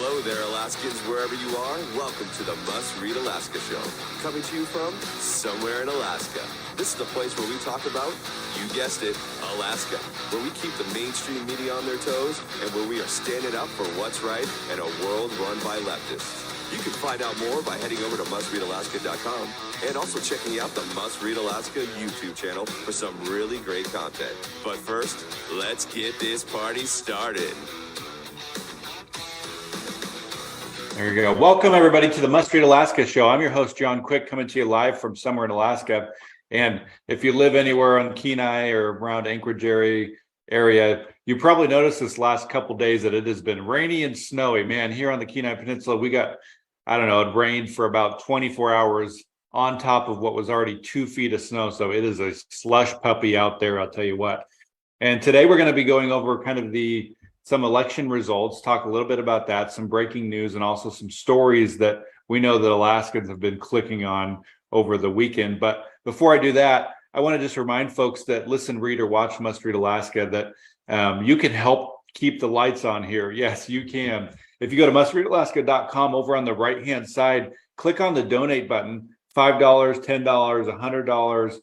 Hello there, Alaskans, wherever you are. Welcome to the Must Read Alaska Show. Coming to you from somewhere in Alaska. This is the place where we talk about, you guessed it, Alaska. Where we keep the mainstream media on their toes and where we are standing up for what's right in a world run by leftists. You can find out more by heading over to mustreadalaska.com and also checking out the Must Read Alaska YouTube channel for some really great content. But first, let's get this party started. There you go. Welcome, everybody, to the Must Read Alaska Show. I'm your host, John Quick, coming to you live from somewhere in Alaska. And if you live anywhere on Kenai or around Anchorage area, you probably noticed this last couple days that it has been rainy and snowy. Man, here on the Kenai Peninsula, we got, it rained for about 24 hours on top of what was already 2 feet of snow. So it is a slush puppy out there, I'll tell you what. And today we're going to be going over kind of some election results, talk a little bit about that, some breaking news, and also some stories that we know that Alaskans have been clicking on over the weekend. But before I do that, I want to just remind folks that listen, read, or watch Must Read Alaska that you can help keep the lights on here. Yes, you can. If you go to mustreadalaska.com, over on the right-hand side, click on the donate button, $5, $10, $100,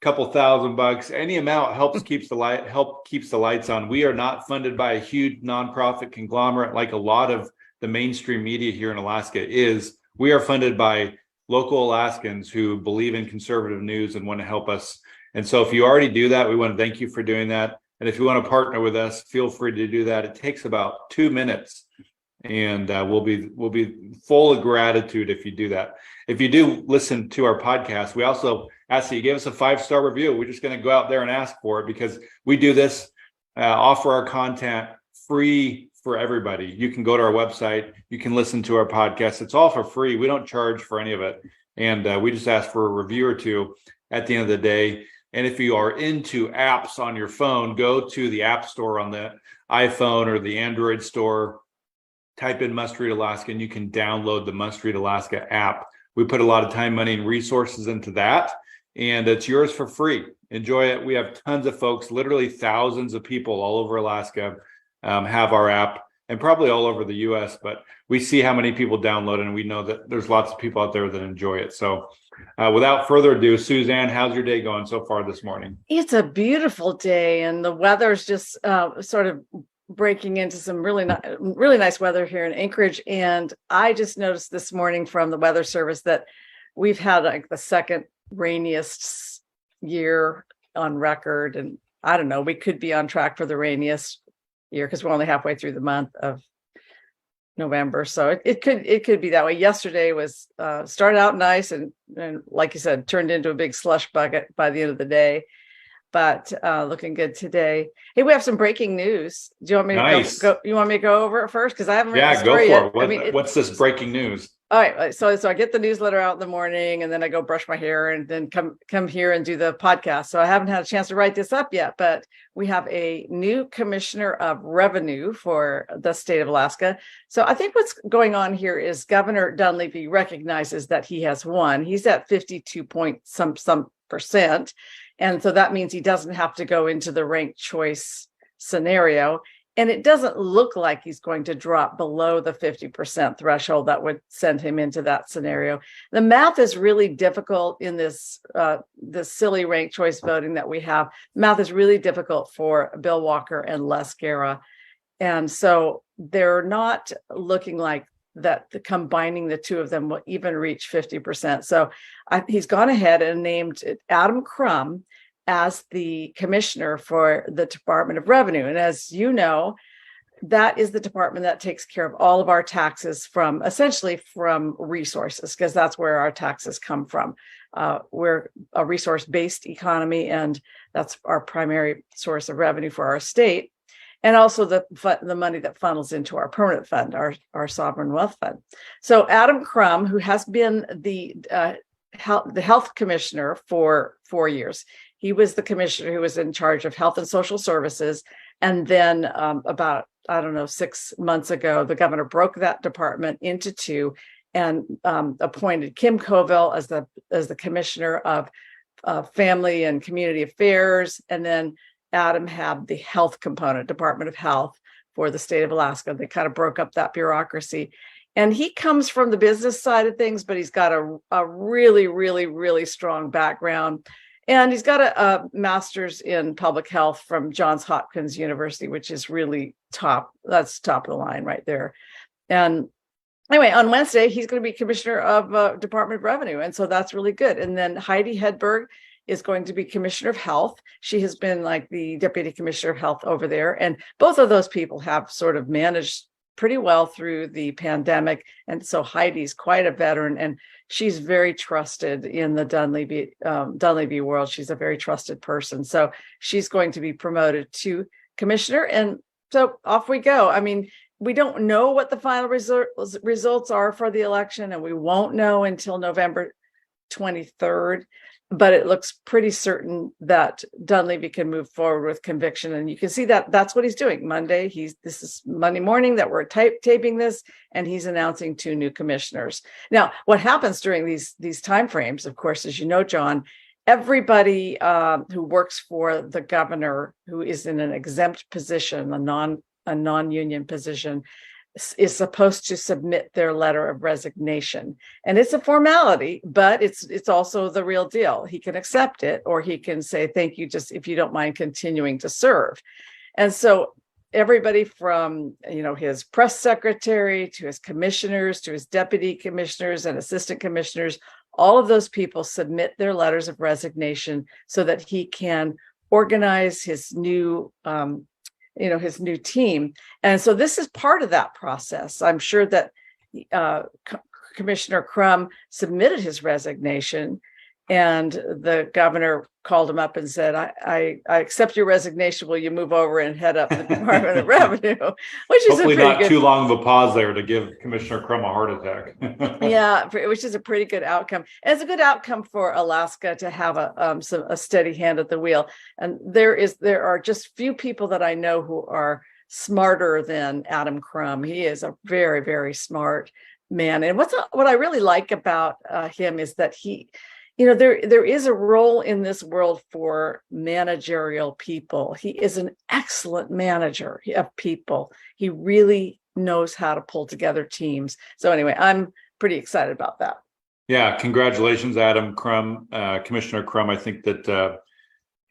couple $1,000, any amount helps keeps the lights on. We are not funded by a huge nonprofit conglomerate like a lot of the mainstream media here in Alaska is. We are funded by local Alaskans who believe in conservative news and want to help us. And so if you already do that, we want to thank you for doing that. And if you want to partner with us, feel free to do that. It takes about 2 minutes, and we'll be full of gratitude if you do that. If you do listen to our podcast, we also ask that you give us a 5-star review. We're just going to go out there and ask for it because we do this, offer our content free for everybody. You can go to our website. You can listen to our podcast. It's all for free. We don't charge for any of it. And we just ask for a review or two at the end of the day. And if you are into apps on your phone, go to the App Store on the iPhone or the Android store, type in Must Read Alaska, and you can download the Must Read Alaska app. We put a lot of time, money, and resources into that, and it's yours for free. Enjoy it. We have tons of folks, literally thousands of people all over Alaska have our app, and probably all over the U.S., but we see how many people download it, and we know that there's lots of people out there that enjoy it. So without further ado, Suzanne, how's your day going so far this morning? It's a beautiful day, and the weather's just sort of breaking into some really nice weather here in Anchorage. And I just noticed this morning from the Weather Service that we've had like the second rainiest year on record. And I don't know, we could be on track for the rainiest year because we're only halfway through the month of November. So it could be that way. Yesterday was started out nice and like you said, turned into a big slush bucket by the end of the day. But looking good today. Hey, we have some breaking news. Do you want me to go? You want me to go over it first? Because I haven't written the story go for yet. it. What's this breaking news? All right. So I get the newsletter out in the morning, and then I go brush my hair, and then come here and do the podcast. So I haven't had a chance to write this up yet, but we have a new commissioner of revenue for the state of Alaska. So I think what's going on here is Governor Dunleavy recognizes that he has won. He's at 52 point some percent. And so that means he doesn't have to go into the ranked choice scenario. And it doesn't look like he's going to drop below the 50% threshold that would send him into that scenario. The math is really difficult in this silly ranked choice voting that we have. Math is really difficult for Bill Walker and Les Guerra. And so they're not looking like that combining the two of them will even reach 50%. So he's gone ahead and named Adam Crum as the commissioner for the Department of Revenue. And as you know, that is the department that takes care of all of our taxes from resources, because that's where our taxes come from. We're a resource-based economy, and that's our primary source of revenue for our state. And also the money that funnels into our permanent fund, our sovereign wealth fund. So Adam Crum, who has been the health commissioner for 4 years, he was the commissioner who was in charge of health and social services. And then about 6 months ago, the governor broke that department into two and appointed Kim Coville as the commissioner of family and community affairs, and then Adam had the health component, Department of Health, for the state of Alaska. They kind of broke up that bureaucracy. And he comes from the business side of things, but he's got a really, really, really strong background. And he's got a master's in public health from Johns Hopkins University, which is really top. That's top of the line right there. And anyway, on Wednesday, he's going to be commissioner of Department of Revenue. And so that's really good. And then Heidi Hedberg is going to be commissioner of health. She has been like the deputy commissioner of health over there. And both of those people have sort of managed pretty well through the pandemic. And so Heidi's quite a veteran, and she's very trusted in the Dunleavy world. She's a very trusted person. So she's going to be promoted to commissioner. And so off we go. I mean, we don't know what the final results are for the election, and we won't know until November 23rd. But it looks pretty certain that Dunleavy can move forward with conviction. And you can see that that's what he's doing. This is Monday morning that we're taping this, and he's announcing 2 new commissioners. Now, what happens during these timeframes, of course, as you know, John, everybody who works for the governor, who is in an exempt position, a non-union position, is supposed to submit their letter of resignation. And it's a formality, but it's also the real deal. He can accept it, or he can say, thank you, just if you don't mind continuing to serve. And so everybody from, his press secretary to his commissioners, to his deputy commissioners and assistant commissioners, all of those people submit their letters of resignation so that he can organize his new team. And so this is part of that process. I'm sure that Commissioner Crum submitted his resignation, and the governor called him up and said, I accept your resignation. Will you move over and head up the Department of Revenue? Which is hopefully not too long of a pause there to give Commissioner Crum a heart attack. Yeah, which is a pretty good outcome. And it's a good outcome for Alaska to have a steady hand at the wheel. And there are just few people that I know who are smarter than Adam Crum. He is a very, very smart man. And what I really like about him is that he, there is a role in this world for managerial people. He is an excellent manager of people. He really knows how to pull together teams. So anyway, I'm pretty excited about that. Yeah, congratulations, Adam Crum, Commissioner Crum. I think that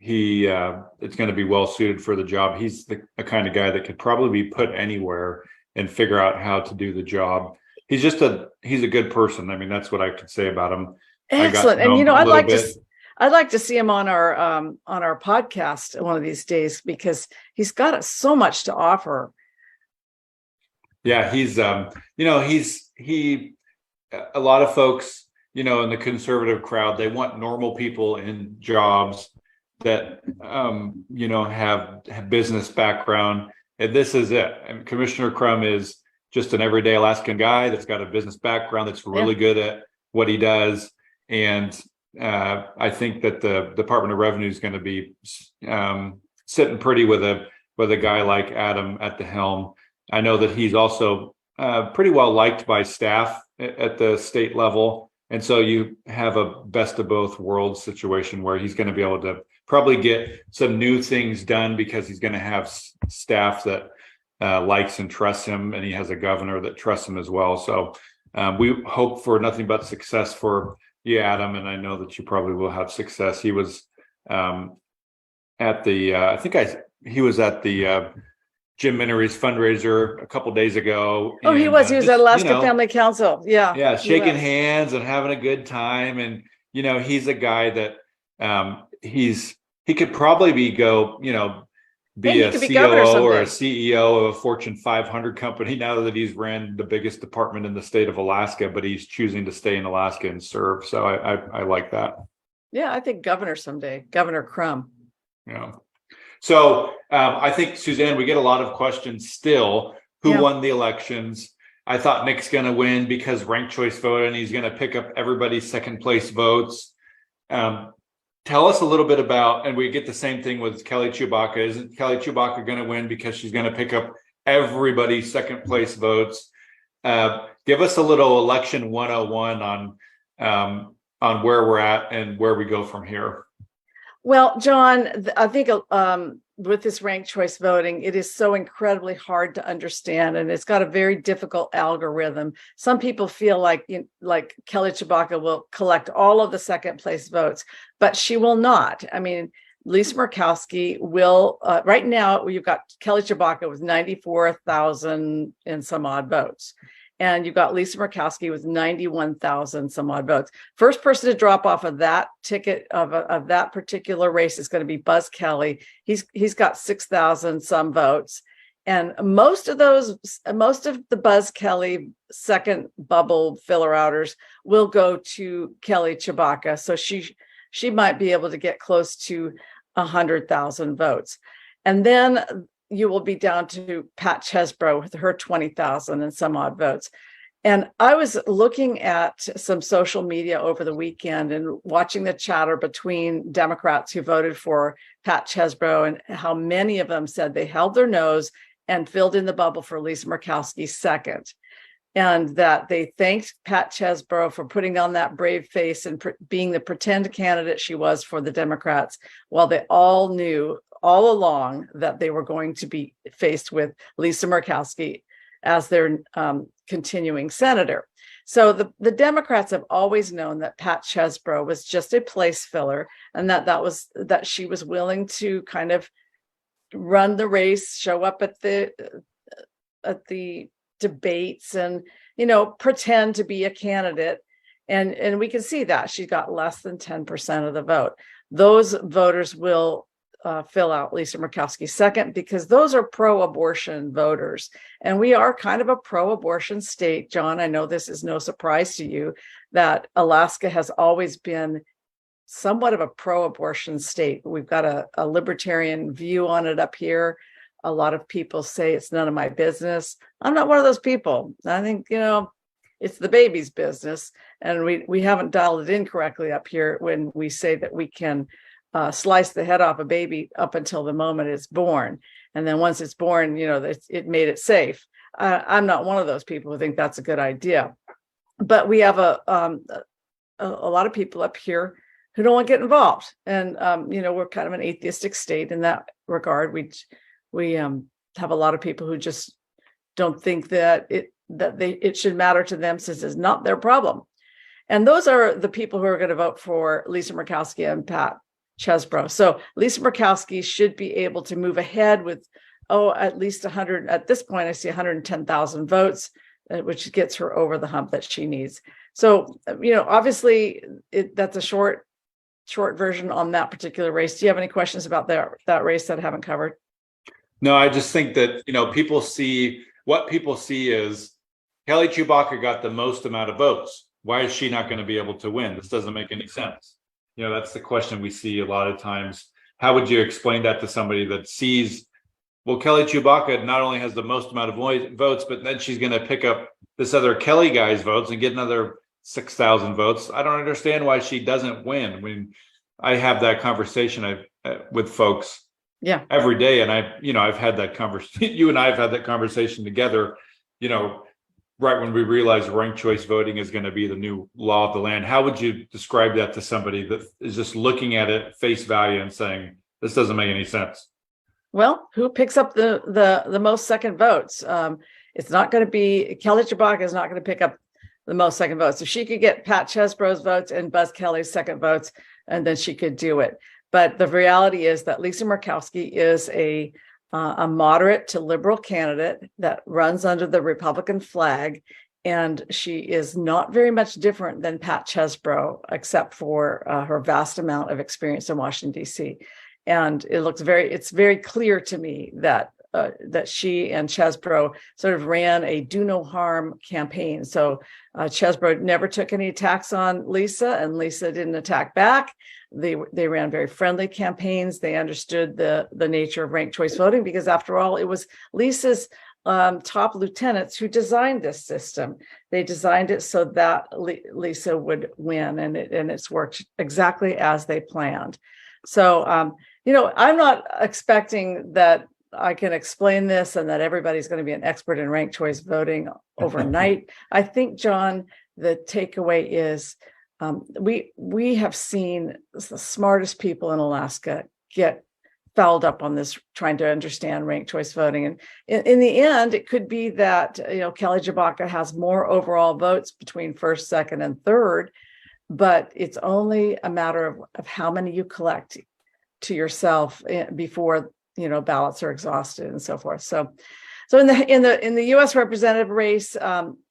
he is going to be well suited for the job. He's the kind of guy that could probably be put anywhere and figure out how to do the job. He's a good person. I mean, that's what I could say about him. Excellent. And I'd like to see him on our podcast one of these days, because he's got so much to offer. Yeah, he's a lot of folks, in the conservative crowd, they want normal people in jobs that have business background. And this is it. And Commissioner Crum is just an everyday Alaskan guy that's got a business background, that's really good at what he does. And I think that the Department of Revenue is going to be sitting pretty with a guy like Adam at the helm. I know that he's also pretty well liked by staff at the state level. And so you have a best of both worlds situation where he's going to be able to probably get some new things done because he's going to have staff that likes and trusts him, and he has a governor that trusts him as well. So we hope for nothing but success for you, Adam, and I know that you probably will have success. He was at the he was at the Jim Minnery's fundraiser a couple days ago. Oh, he was at Alaska Family Council. Yeah, shaking hands and having a good time. And he's a guy that he could probably be a COO or a CEO of a Fortune 500 company now that he's ran the biggest department in the state of Alaska, but he's choosing to stay in Alaska and serve. So I like that. Yeah, I think governor someday, Governor Crum. Yeah. So I think, Suzanne, we get a lot of questions still. Who won the elections? I thought Nick's going to win because ranked choice voting. He's going to pick up everybody's second place votes. Tell us a little bit about, and we get the same thing with Kelly Chewbacca. Isn't Kelly Chewbacca going to win because she's going to pick up everybody's second place votes? Give us a little election 101 on where we're at and where we go from here. Well, John, I think with this ranked choice voting, it is so incredibly hard to understand, and it's got a very difficult algorithm. Some people feel like Kelly Tshibaka will collect all of the second place votes, but she will not. I mean, Lisa Murkowski will. Right now, you've got Kelly Tshibaka with 94,000 and some odd votes. And you've got Lisa Murkowski with 91,000 some odd votes. First person to drop off of that ticket of that particular race is going to be Buzz Kelly. He's got 6,000 some votes. And most of the Buzz Kelly second bubble filler outers will go to Kelly Tshibaka. So she might be able to get close to 100,000 votes. And then you will be down to Pat Chesbro with her 20,000 and some odd votes. And I was looking at some social media over the weekend and watching the chatter between Democrats who voted for Pat Chesbro, and how many of them said they held their nose and filled in the bubble for Lisa Murkowski second. And that they thanked Pat Chesbro for putting on that brave face and being the pretend candidate she was for the Democrats, while they all knew all along that they were going to be faced with Lisa Murkowski as their continuing senator. So the Democrats have always known that Pat Chesbro was just a place filler, and that she was willing to kind of run the race, show up at the debates, and pretend to be a candidate. And we can see that she got less than 10% of the vote. Those voters will fill out Lisa Murkowski second, because those are pro-abortion voters. And we are kind of a pro-abortion state, John. I know this is no surprise to you that Alaska has always been somewhat of a pro-abortion state. We've got a libertarian view on it up here. A lot of people say it's none of my business. I'm not one of those people. I think, it's the baby's business. And we haven't dialed it in correctly up here when we say that we can slice the head off a baby up until the moment it's born. And then once it's born, it made it safe. I'm not one of those people who think that's a good idea. But we have a lot of people up here who don't want to get involved. And, we're kind of an atheistic state in that regard. We have a lot of people who just don't think that it should matter to them, since it's not their problem. And those are the people who are going to vote for Lisa Murkowski and Pat Chesbro. So Lisa Murkowski should be able to move ahead with, at least 100. At this point, I see 110,000 votes, which gets her over the hump that she needs. So, obviously that's a short version on that particular race. Do you have any questions about that race that I haven't covered? No, I just think that, people see is Kelly Tshibaka got the most amount of votes. Why is she not going to be able to win? This doesn't make any sense. That's the question we see a lot of times. How would you explain that to somebody that sees, well, Kelly Tshibaka not only has the most amount of votes, but then she's going to pick up this other Kelly guy's votes and get another 6,000 votes. I don't understand why she doesn't win. I mean, I have that conversation with folks every day. And I've had that conversation. You and I have had that conversation together, right when we realized ranked choice voting is going to be the new law of the land. How would you describe that to somebody that is just looking at it face value and saying, this doesn't make any sense? Well, who picks up the most second votes? It's not going to be Kelly Tshibaka is not going to pick up the most second votes. If she could get Pat Chesbro's votes and Buzz Kelly's second votes, and then she could do it. But the reality is that Lisa Murkowski is a moderate to liberal candidate that runs under the Republican flag, and she is not very much different than Pat Chesbro, except for her vast amount of experience in Washington, D.C. And it's very clear to me that she and Chesbro sort of ran a do no harm campaign. So Chesbro never took any attacks on Lisa, and Lisa didn't attack back. They ran very friendly campaigns. They understood the nature of ranked choice voting, because after all, it was Lisa's top lieutenants who designed this system. They designed it so that Lisa would win, and it's worked exactly as they planned. So, I'm not expecting that I can explain this and that everybody's going to be an expert in ranked choice voting overnight. I think, John, the takeaway is we have seen the smartest people in Alaska get fouled up on this, trying to understand ranked choice voting. And in the end, it could be that, Kelly Tshibaka has more overall votes between first, second, and third, but it's only a matter of how many you collect to yourself before, ballots are exhausted and so forth. So in the U.S. representative race,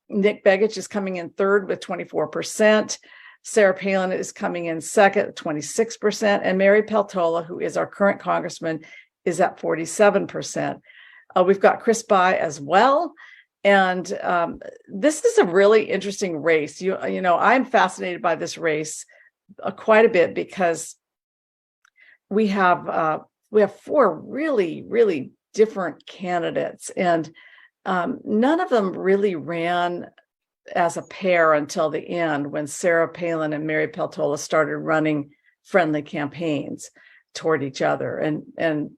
Nick Begich is coming in third with 24%. Sarah Palin is coming in second, 26%, and Mary Peltola, who is our current congressman, is at 47%. We've got Chris Bai as well, and this is a really interesting race. I'm fascinated by this race quite a bit because we have four really, really different candidates, and none of them really ran as a pair until the end, when Sarah Palin and Mary Peltola started running friendly campaigns toward each other. And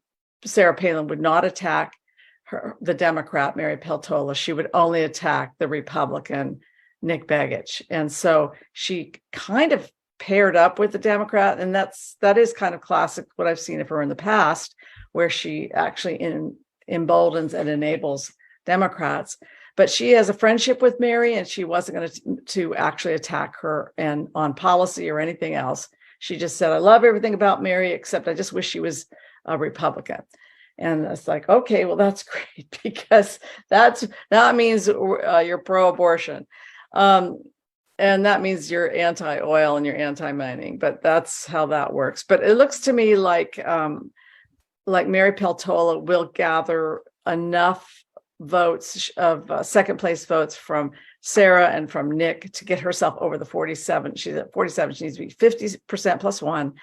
Sarah Palin would not attack the Democrat, Mary Peltola. She would only attack the Republican, Nick Begich. And so she kind of paired up with the Democrat. And that is kind of classic what I've seen of her in the past, where she actually emboldens and enables Democrats. But she has a friendship with Mary, and she wasn't going to actually attack her and on policy or anything else. She just said, I love everything about Mary, except I just wish she was a Republican. And it's like, okay, well, that's great, because that means you're pro-abortion. And that means you're anti-oil and you're anti-mining, but that's how that works. But it looks to me like Mary Peltola will gather enough votes of second place votes from Sarah and from Nick to get herself over the 47. She's at 47. She needs to be 50% plus one.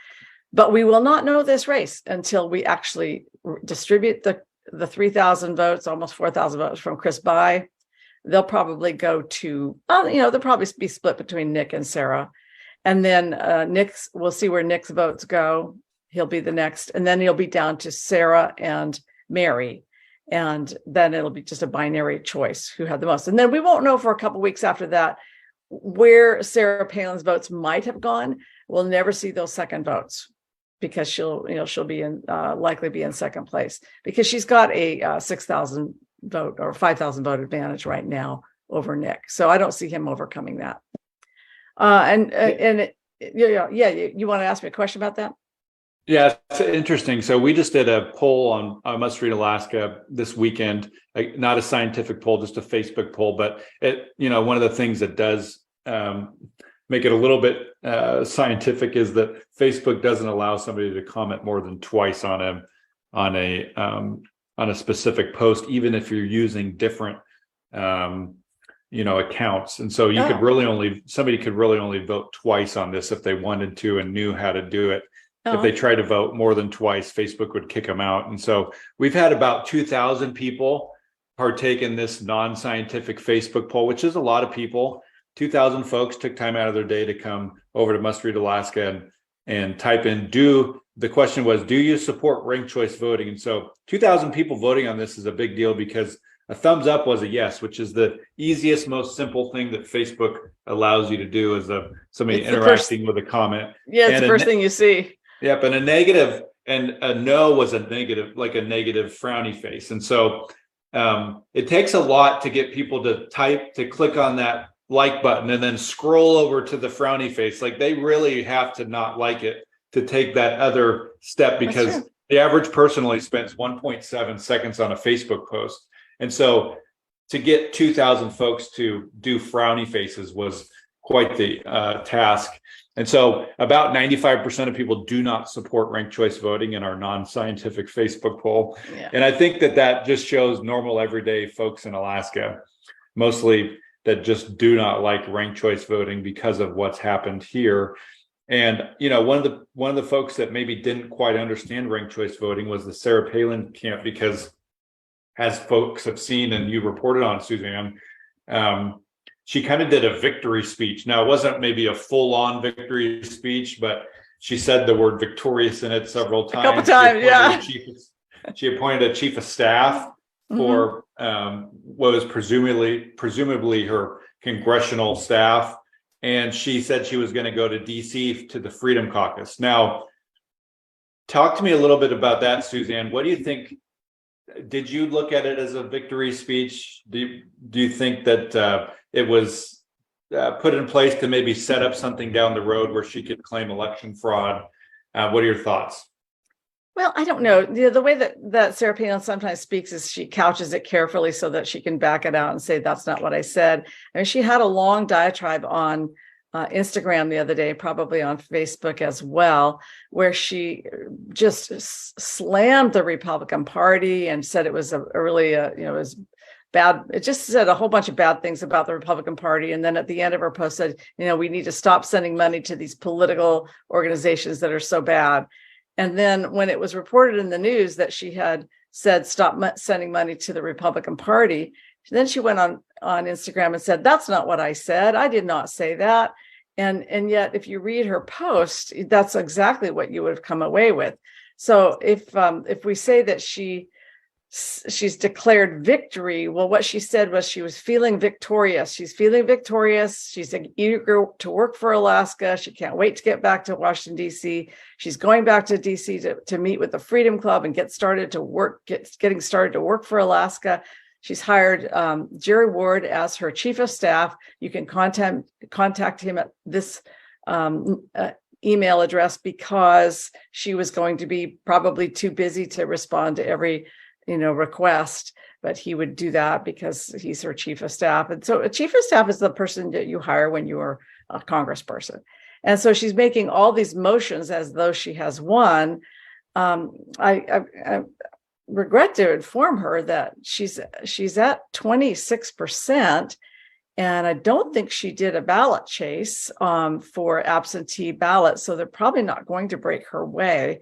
But we will not know this race until we actually distribute the 3,000 votes, almost 4,000 votes from Chris Bai. They'll probably go to, they'll probably be split between Nick and Sarah. And then we'll see where Nick's votes go. He'll be the next. And then he'll be down to Sarah and Mary. And then it'll be just a binary choice who had the most. And then we won't know for a couple of weeks after that where Sarah Palin's votes might have gone. We'll never see those second votes, because she'll be likely be in second place, because she's got a 6,000 vote or 5,000 vote advantage right now over Nick. So I don't see him overcoming that. You want to ask me a question about that? Yeah, it's interesting. So we just did a poll on Must Read Alaska this weekend, not a scientific poll, just a Facebook poll. But one of the things that does make it a little bit scientific is that Facebook doesn't allow somebody to comment more than twice on a specific post, even if you're using different accounts. And so somebody could really only vote twice on this if they wanted to and knew how to do it. If they tried to vote more than twice, Facebook would kick them out. And so we've had about 2,000 people partake in this non-scientific Facebook poll, which is a lot of people. 2,000 folks took time out of their day to come over to Must Read Alaska and type in, the question was, do you support ranked choice voting? And so 2,000 people voting on this is a big deal, because a thumbs up was a yes, which is the easiest, most simple thing that Facebook allows you to do as somebody interacting with a comment. Yeah, it's the first thing you see. Yep, and a negative and a no was a negative, like a negative frowny face. And so it takes a lot to get people to click on that like button and then scroll over to the frowny face. Like, they really have to not like it to take that other step, because the average person only spends 1.7 seconds on a Facebook post. And so to get 2,000 folks to do frowny faces was quite the task. And so about 95% of people do not support ranked choice voting in our non-scientific Facebook poll. Yeah. And I think that just shows normal, everyday folks in Alaska, mostly, that just do not like ranked choice voting because of what's happened here. And, one of the folks that maybe didn't quite understand ranked choice voting was the Sarah Palin camp, because as folks have seen and you reported on, Suzanne, she kind of did a victory speech. Now, it wasn't maybe a full-on victory speech, but she said the word victorious in it several times. A couple times, yeah. She appointed a chief of staff for what was presumably her congressional staff. And she said she was going to go to DC to the Freedom Caucus. Now, Talk to me a little bit about that, Suzanne. What do you think? Did you look at it as a victory speech? Do you think that it was put in place to maybe set up something down the road where she could claim election fraud? What are your thoughts? Well, I don't know. The way that Sarah Palin sometimes speaks is she couches it carefully so that she can back it out and say, that's not what I said. I mean, she had a long diatribe on Instagram the other day, probably on Facebook as well, where she just slammed the Republican Party and said it was it was bad. It just said a whole bunch of bad things about the Republican Party. And then at the end of her post said, we need to stop sending money to these political organizations that are so bad. And then when it was reported in the news that she had said, stop sending money to the Republican Party, then she went on Instagram and said, that's not what I said. I did not say that. And yet, if you read her post, that's exactly what you would have come away with. So if we say that she's declared victory, well, what she said was she was feeling victorious. She's feeling victorious. She's eager to work for Alaska. She can't wait to get back to Washington, D.C. She's going back to D.C. to meet with the Freedom Club and getting started to work for Alaska. She's hired Jerry Ward as her chief of staff. You can contact him at this email address because she was going to be probably too busy to respond to every request, but he would do that because he's her chief of staff. And so a chief of staff is the person that you hire when you are a congressperson. And so she's making all these motions as though she has won. I regret to inform her that she's at 26%. And I don't think she did a ballot chase for absentee ballots. So they're probably not going to break her way.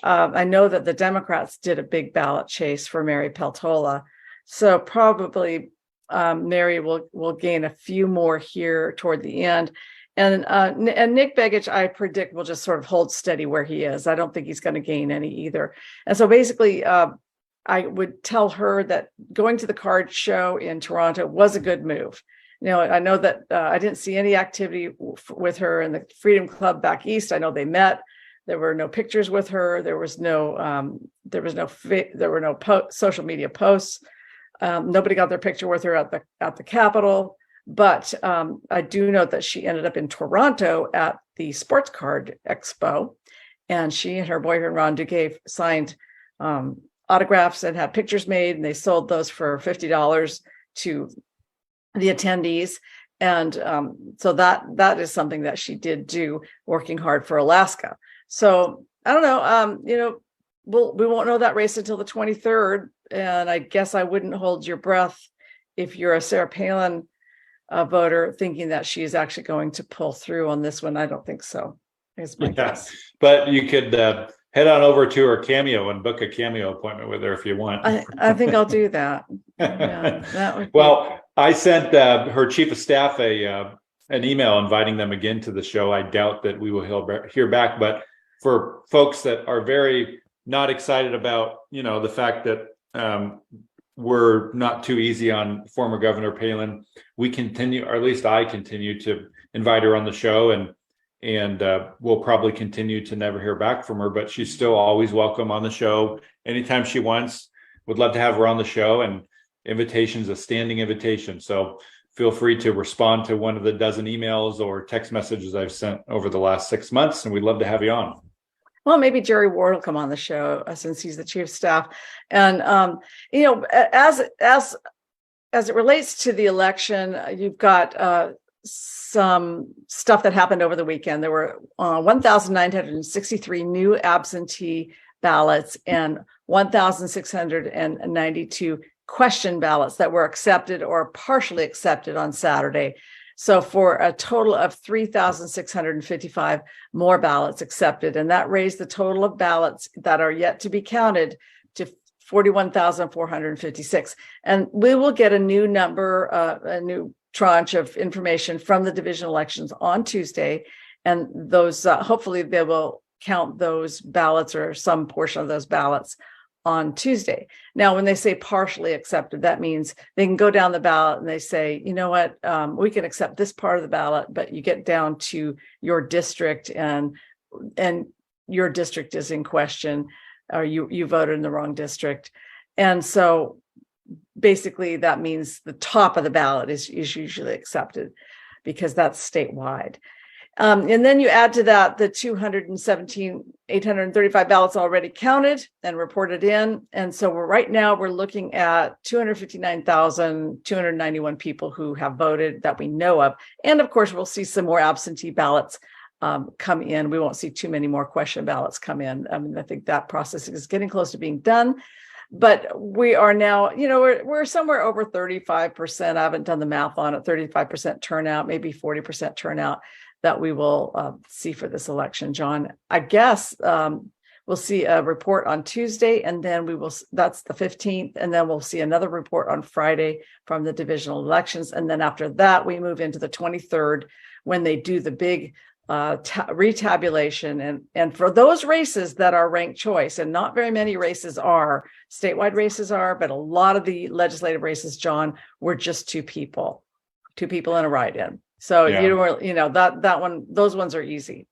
I know that the Democrats did a big ballot chase for Mary Peltola. So probably Mary will gain a few more here toward the end. And Nick Begich, I predict, will just sort of hold steady where he is. I don't think he's going to gain any either. And so basically, I would tell her that going to the card show in Toronto was a good move. I know that I didn't see any activity with her in the Freedom Club back east. I know they met. There were no pictures with her. There were no social media posts. Nobody got their picture with her at the Capitol. But I do know that she ended up in Toronto at the Sports Card Expo, and she and her boyfriend Ron Duguay signed autographs and had pictures made, and they sold those for $50 to the attendees. And so that is something that she did do, working hard for Alaska. So I don't know, we won't know that race until the 23rd. And I guess I wouldn't hold your breath if you're a Sarah Palin voter thinking that she is actually going to pull through on this one. I don't think so. Is my guess. But you could head on over to her Cameo and book a Cameo appointment with her if you want. I think I'll do that. Yeah, that would well, I sent her chief of staff an email inviting them again to the show. I doubt that we will hear back, but for folks that are very not excited about, the fact that we're not too easy on former Governor Palin, we continue, or at least I continue to invite her on the show, and we'll probably continue to never hear back from her, but she's still always welcome on the show anytime she wants. Would love to have her on the show, and invitation's a standing invitation. So feel free to respond to one of the dozen emails or text messages I've sent over the last 6 months, and we'd love to have you on. Well, maybe Jerry Ward will come on the show since he's the chief of staff. And, as it relates to the election, you've got some stuff that happened over the weekend. There were 1,963 new absentee ballots and 1,692 question ballots that were accepted or partially accepted on Saturday. So for a total of 3,655 more ballots accepted, and that raised the total of ballots that are yet to be counted to 41,456. And we will get a new number, a new tranche of information from the division elections on Tuesday. And those, hopefully they will count those ballots or some portion of those ballots on Tuesday. Now, when they say partially accepted, that means they can go down the ballot and they say, you know what, we can accept this part of the ballot, but you get down to your district and your district is in question, or you voted in the wrong district. And so basically that means the top of the ballot is usually accepted, because that's statewide. And then you add to that the 835 ballots already counted and reported in. And so right now we're looking at 259,291 people who have voted that we know of. And of course, we'll see some more absentee ballots come in. We won't see too many more question ballots come in. I mean, I think that process is getting close to being done. But we are now, we're somewhere over 35%. I haven't done the math on it, 35% turnout, maybe 40% turnout that we will see for this election, John. I guess we'll see a report on Tuesday, and then that's the 15th, and then we'll see another report on Friday from the divisional elections. And then after that, we move into the 23rd when they do the big retabulation. And for those races that are ranked choice, and not very many races are, statewide races are, but a lot of the legislative races, John, were just two people in a write-in. So that one, those ones are easy.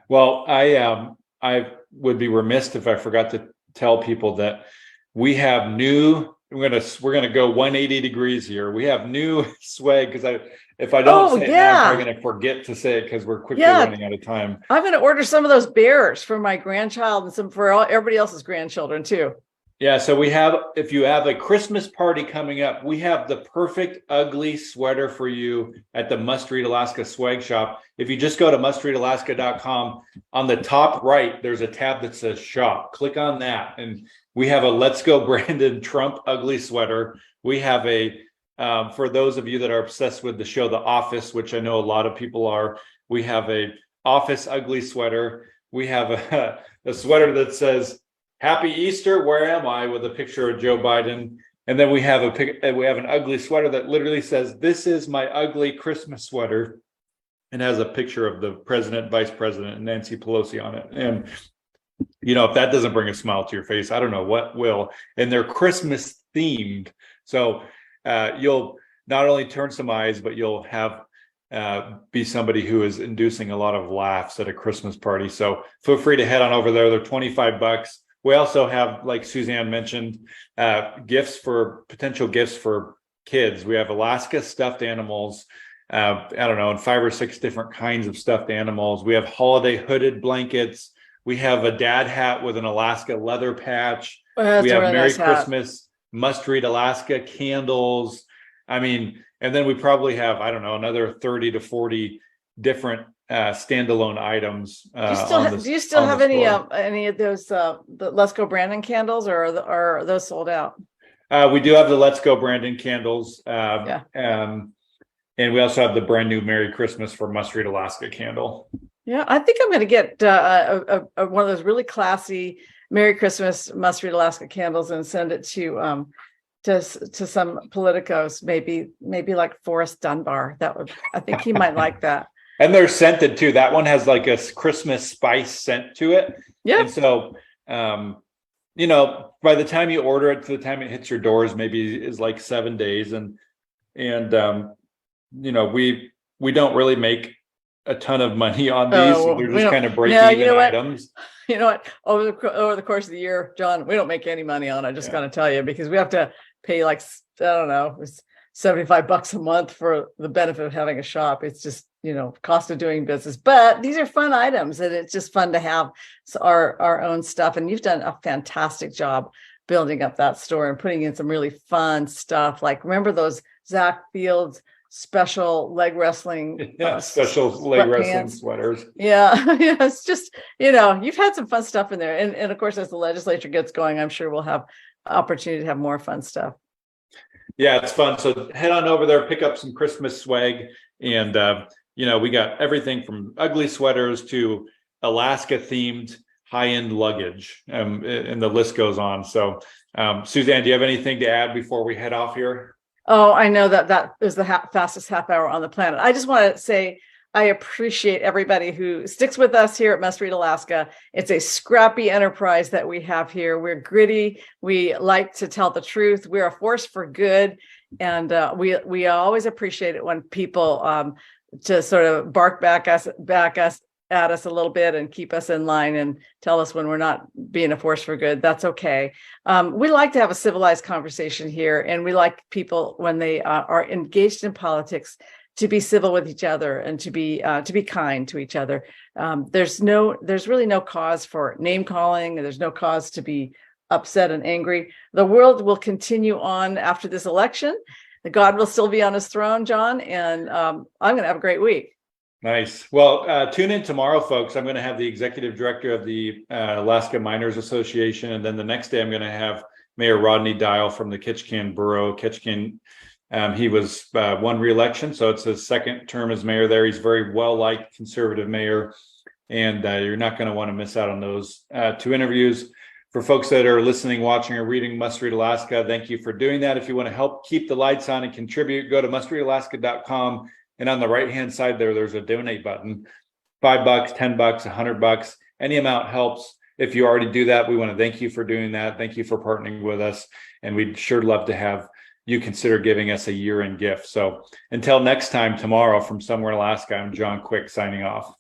Well, I would be remiss if I forgot to tell people that we have new. We're gonna go 180 degrees here. We have new swag, because if I don't say it now, I'm probably gonna forget to say it because we're quickly running out of time. I'm gonna order some of those bears for my grandchild and some for everybody else's grandchildren too. Yeah, so if you have a Christmas party coming up, we have the perfect ugly sweater for you at the Must Read Alaska Swag Shop. If you just go to mustreadalaska.com, on the top right, there's a tab that says shop. Click on that. And we have a Let's Go Brandon Trump ugly sweater. We have for those of you that are obsessed with the show The Office, which I know a lot of people are, we have a Office ugly sweater. We have a sweater that says, Happy Easter, where am I? With a picture of Joe Biden. And then we have an ugly sweater that literally says, this is my ugly Christmas sweater, and has a picture of the president, vice president, and Nancy Pelosi on it. And, if that doesn't bring a smile to your face, I don't know what will. And they're Christmas themed. So you'll not only turn some eyes, but you'll have be somebody who is inducing a lot of laughs at a Christmas party. So feel free to head on over there. They're $25. We also have, like Suzanne mentioned, potential gifts for kids. We have Alaska stuffed animals, I don't know, and 5 or 6 different kinds of stuffed animals. We have holiday hooded blankets. We have a dad hat with an Alaska leather patch. We have really Merry nice Christmas, Must Read Alaska candles. I mean, and then we probably have, I don't know, another 30 to 40 different standalone items. Do you still have any of those the Let's Go Brandon candles, or are those sold out? We do have the Let's Go Brandon candles. And we also have the brand new Merry Christmas for Must Read Alaska candle. Yeah, I think I'm going to get one of those really classy Merry Christmas Must Read Alaska candles and send it to some politicos, maybe like Forrest Dunbar. I think he might like that. And they're scented too. That one has like a Christmas spice scent to it. Yeah. And so, by the time you order it to the time it hits your doors, maybe is like 7 days. And we don't really make a ton of money on these. So they're just kind of break-even items. You know what? Over the course of the year, John, we don't make any money on it. I just got to tell you, because we have to pay like, I don't know, it's $75 a month for the benefit of having a shop. It's just, cost of doing business. But these are fun items, and it's just fun to have our own stuff. And you've done a fantastic job building up that store and putting in some really fun stuff. Like, remember those Zach Fields special leg wrestling sweaters. Yeah. It's just, you've had some fun stuff in there. And of course, as the legislature gets going, I'm sure we'll have opportunity to have more fun stuff. Yeah, it's fun. So head on over there, pick up some Christmas swag. And, we got everything from ugly sweaters to Alaska themed high-end luggage. And the list goes on. So, Suzanne, do you have anything to add before we head off here? Oh, I know that is the fastest half hour on the planet. I just want to say I appreciate everybody who sticks with us here at Must Read Alaska. It's a scrappy enterprise that we have here. We're gritty. We like to tell the truth. We're a force for good. And we always appreciate it when people to sort of bark back us at us a little bit and keep us in line and tell us when we're not being a force for good. That's okay. We like to have a civilized conversation here, and we like people when they are engaged in politics to be civil with each other and to be kind to each other. There's really no cause for name calling, and there's no cause to be upset and angry. The world will continue on after this election. God will still be on his throne, John, and I'm going to have a great week. Nice. Well, tune in tomorrow, folks. I'm going to have the executive director of the Alaska Miners Association, and then the next day I'm going to have Mayor Rodney Dial from the Ketchikan Borough. Ketchikan, he was won re-election, so it's his second term as mayor there. He's very well-liked conservative mayor, and you're not going to want to miss out on those two interviews. For folks that are listening, watching, or reading Must Read Alaska, thank you for doing that. If you want to help keep the lights on and contribute, go to mustreadalaska.com. And on the right-hand side there's a donate button. $5, $10, $100, any amount helps. If you already do that, we want to thank you for doing that. Thank you for partnering with us. And we'd sure love to have you consider giving us a year-end gift. So until next time tomorrow from somewhere in Alaska, I'm John Quick signing off.